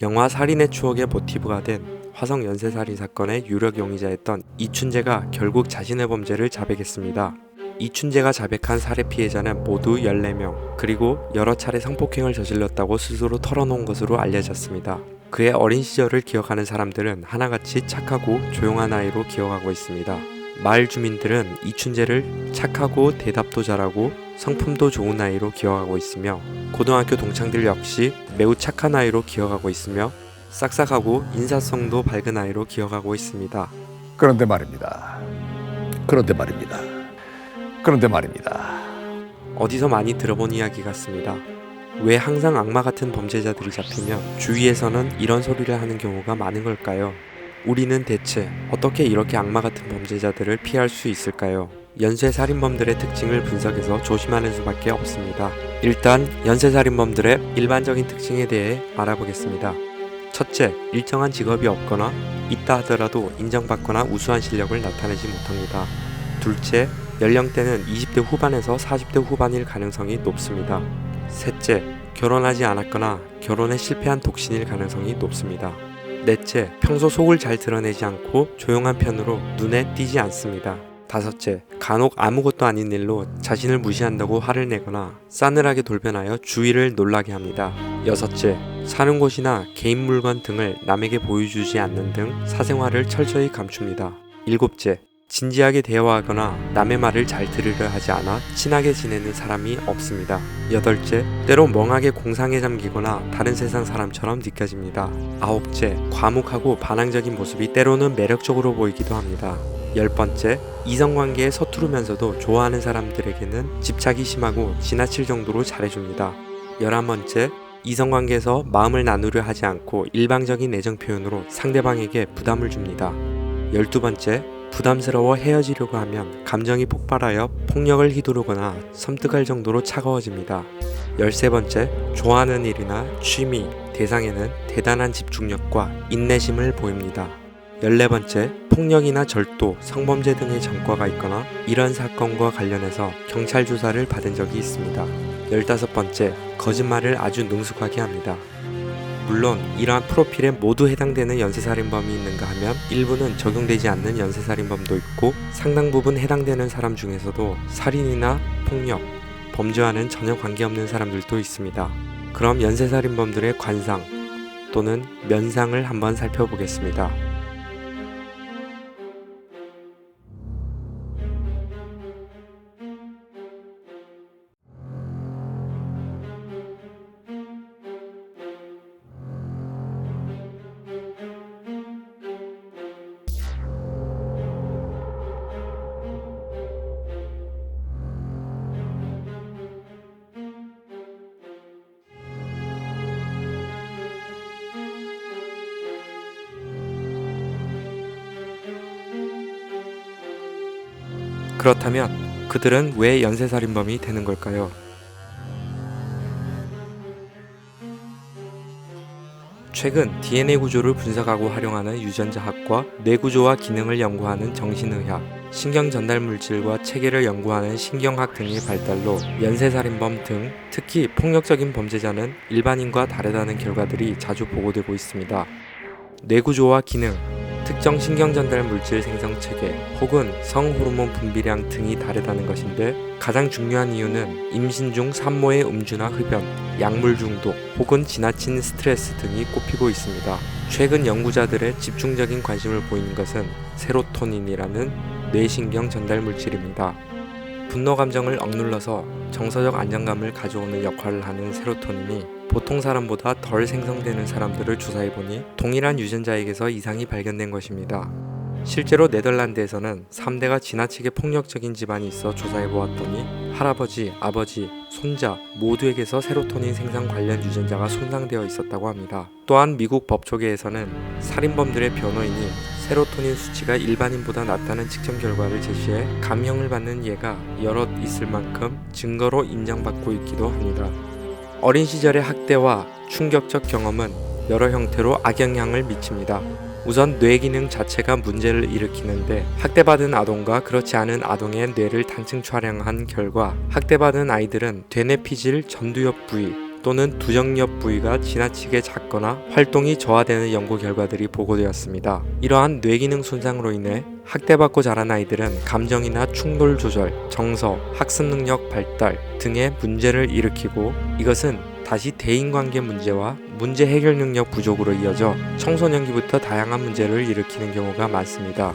영화 살인의 추억의 모티브가 된 화성 연쇄살인 사건의 유력 용의자였던 이춘재가 결국 자신의 범죄를 자백했습니다. 이춘재가 자백한 살해 피해자는 모두 14명, 그리고 여러 차례 성폭행을 저질렀다고 스스로 털어놓은 것으로 알려졌습니다. 그의 어린 시절을 기억하는 사람들은 하나같이 착하고 조용한 아이로 기억하고 있습니다. 마을 주민들은 이춘재를 착하고 대답도 잘하고 성품도 좋은 아이로 기억하고 있으며, 고등학교 동창들 역시 매우 착한 아이로 기억하고 있으며, 싹싹하고 인사성도 밝은 아이로 기억하고 있습니다. 그런데 말입니다. 어디서 많이 들어본 이야기 같습니다. 왜 항상 악마 같은 범죄자들이 잡히면 주위에서는 이런 소리를 하는 경우가 많은 걸까요? 우리는 대체 어떻게 이렇게 악마 같은 범죄자들을 피할 수 있을까요? 연쇄살인범들의 특징을 분석해서 조심하는 수밖에 없습니다. 일단 연쇄살인범들의 일반적인 특징에 대해 알아보겠습니다. 첫째, 일정한 직업이 없거나 있다 하더라도 인정받거나 우수한 실력을 나타내지 못합니다. 둘째, 연령대는 20대 후반에서 40대 후반일 가능성이 높습니다. 셋째, 결혼하지 않았거나 결혼에 실패한 독신일 가능성이 높습니다. 넷째, 평소 속을 잘 드러내지 않고 조용한 편으로 눈에 띄지 않습니다. 다섯째, 간혹 아무것도 아닌 일로 자신을 무시한다고 화를 내거나 싸늘하게 돌변하여 주위를 놀라게 합니다. 여섯째, 사는 곳이나 개인 물건 등을 남에게 보여주지 않는 등 사생활을 철저히 감춥니다. 일곱째, 진지하게 대화하거나 남의 말을 잘 들으려 하지 않아 친하게 지내는 사람이 없습니다. 여덟째, 때로 멍하게 공상에 잠기거나 다른 세상 사람처럼 느껴집니다. 아홉째, 과묵하고 반항적인 모습이 때로는 매력적으로 보이기도 합니다. 열 번째, 이성관계에 서투르면서도 좋아하는 사람들에게는 집착이 심하고 지나칠 정도로 잘해줍니다. 11번째, 이성관계에서 마음을 나누려 하지 않고 일방적인 애정 표현으로 상대방에게 부담을 줍니다. 12번째, 부담스러워 헤어지려고 하면 감정이 폭발하여 폭력을 휘두르거나 섬뜩할 정도로 차가워집니다. 13번째, 좋아하는 일이나 취미, 대상에는 대단한 집중력과 인내심을 보입니다. 14번째, 폭력이나 절도, 성범죄 등의 전과가 있거나 이런 사건과 관련해서 경찰 조사를 받은 적이 있습니다. 15번째, 거짓말을 아주 능숙하게 합니다. 물론 이러한 프로필에 모두 해당되는 연쇄살인범이 있는가 하면 일부는 적용되지 않는 연쇄살인범도 있고, 상당 부분 해당되는 사람 중에서도 살인이나 폭력, 범죄와는 전혀 관계없는 사람들도 있습니다. 그럼 연쇄살인범들의 관상 또는 면상을 한번 살펴보겠습니다. 그렇다면 그들은 왜 연쇄살인범이 되는 걸까요? 최근 DNA 구조를 분석하고 활용하는 유전자학과 뇌구조와 기능을 연구하는 정신의학, 신경전달물질과 체계를 연구하는 신경학 등의 발달로 연쇄살인범 등 특히 폭력적인 범죄자는 일반인과 다르다는 결과들이 자주 보고되고 있습니다. 뇌구조와 기능, 특정 신경전달 물질 생성 체계 혹은 성호르몬 분비량 등이 다르다는 것인데, 가장 중요한 이유는 임신 중 산모의 음주나 흡연, 약물 중독 혹은 지나친 스트레스 등이 꼽히고 있습니다. 최근 연구자들의 집중적인 관심을 보이는 것은 세로토닌이라는 뇌신경 전달 물질입니다. 분노 감정을 억눌러서 정서적 안정감을 가져오는 역할을 하는 세로토닌이 보통 사람보다 덜 생성되는 사람들을 조사해보니 동일한 유전자에게서 이상이 발견된 것입니다. 실제로 네덜란드에서는 3대가 지나치게 폭력적인 집안이 있어 조사해보았더니 할아버지, 아버지, 손자 모두에게서 세로토닌 생산 관련 유전자가 손상되어 있었다고 합니다. 또한 미국 법조계에서는 살인범들의 변호인이 세로토닌 수치가 일반인보다 낮다는 측정 결과를 제시해 감형을 받는 예가 여럿 있을 만큼 증거로 인정받고 있기도 합니다. 어린 시절의 학대와 충격적 경험은 여러 형태로 악영향을 미칩니다. 우선 뇌 기능 자체가 문제를 일으키는데, 학대받은 아동과 그렇지 않은 아동의 뇌를 단층 촬영한 결과 학대받은 아이들은 되뇌피질 전두엽 부위 또는 두정엽 부위가 지나치게 작거나 활동이 저하되는 연구 결과들이 보고되었습니다. 이러한 뇌기능 손상으로 인해 학대받고 자란 아이들은 감정이나 충돌 조절, 정서, 학습 능력 발달 등의 문제를 일으키고 이것은 다시 대인관계 문제와 문제 해결 능력 부족으로 이어져 청소년기부터 다양한 문제를 일으키는 경우가 많습니다.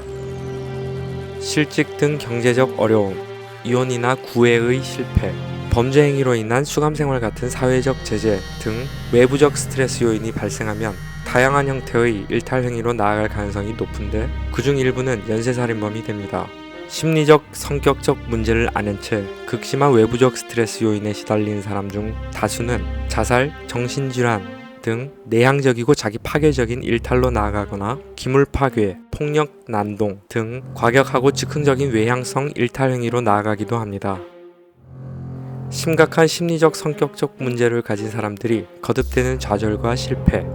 실직 등 경제적 어려움, 이혼이나 구애의 실패, 범죄 행위로 인한 수감생활 같은 사회적 제재 등 외부적 스트레스 요인이 발생하면 다양한 형태의 일탈 행위로 나아갈 가능성이 높은데 그중 일부는 연쇄살인범이 됩니다. 심리적, 성격적 문제를 아는 채 극심한 외부적 스트레스 요인에 시달리는 사람 중 다수는 자살, 정신질환 등 내향적이고 자기 파괴적인 일탈로 나아가거나 기물 파괴, 폭력, 난동 등 과격하고 즉흥적인 외향성 일탈 행위로 나아가기도 합니다. 심각한 심리적 성격적 문제를 가진 사람들이 거듭되는 좌절과 실패,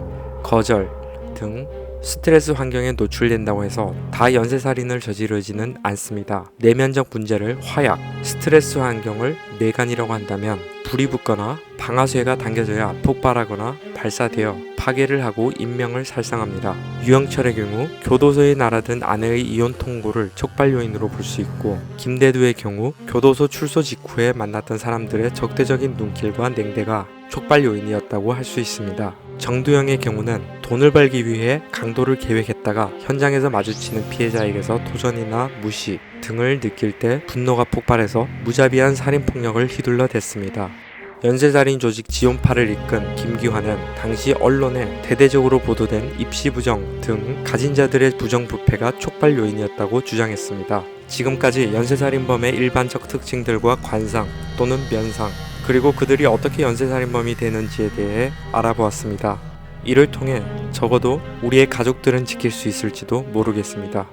거절 등 스트레스 환경에 노출된다고 해서 다 연쇄살인을 저지르지는 않습니다. 내면적 문제를 화약, 스트레스 환경을 뇌간이라고 한다면 불이 붙거나 방아쇠가 당겨져야 폭발하거나 발사되어 파괴를 하고 인명을 살상합니다. 유영철의 경우 교도소에 날아든 아내의 이혼 통보를 촉발 요인으로 볼 수 있고 김대두의 경우 교도소 출소 직후에 만났던 사람들의 적대적인 눈길과 냉대가 촉발 요인이었다고 할 수 있습니다. 정두영의 경우는 돈을 벌기 위해 강도를 계획했다가 현장에서 마주치는 피해자에게서 도전이나 무시 등을 느낄 때 분노가 폭발해서 무자비한 살인폭력을 휘둘러댔습니다. 연쇄살인 조직 지원파를 이끈 김기환은 당시 언론에 대대적으로 보도된 입시부정 등 가진 자들의 부정부패가 촉발 요인이었다고 주장했습니다. 지금까지 연쇄살인범의 일반적 특징들과 관상 또는 면상 그리고 그들이 어떻게 연쇄살인범이 되는지에 대해 알아보았습니다. 이를 통해 적어도 우리의 가족들은 지킬 수 있을지도 모르겠습니다.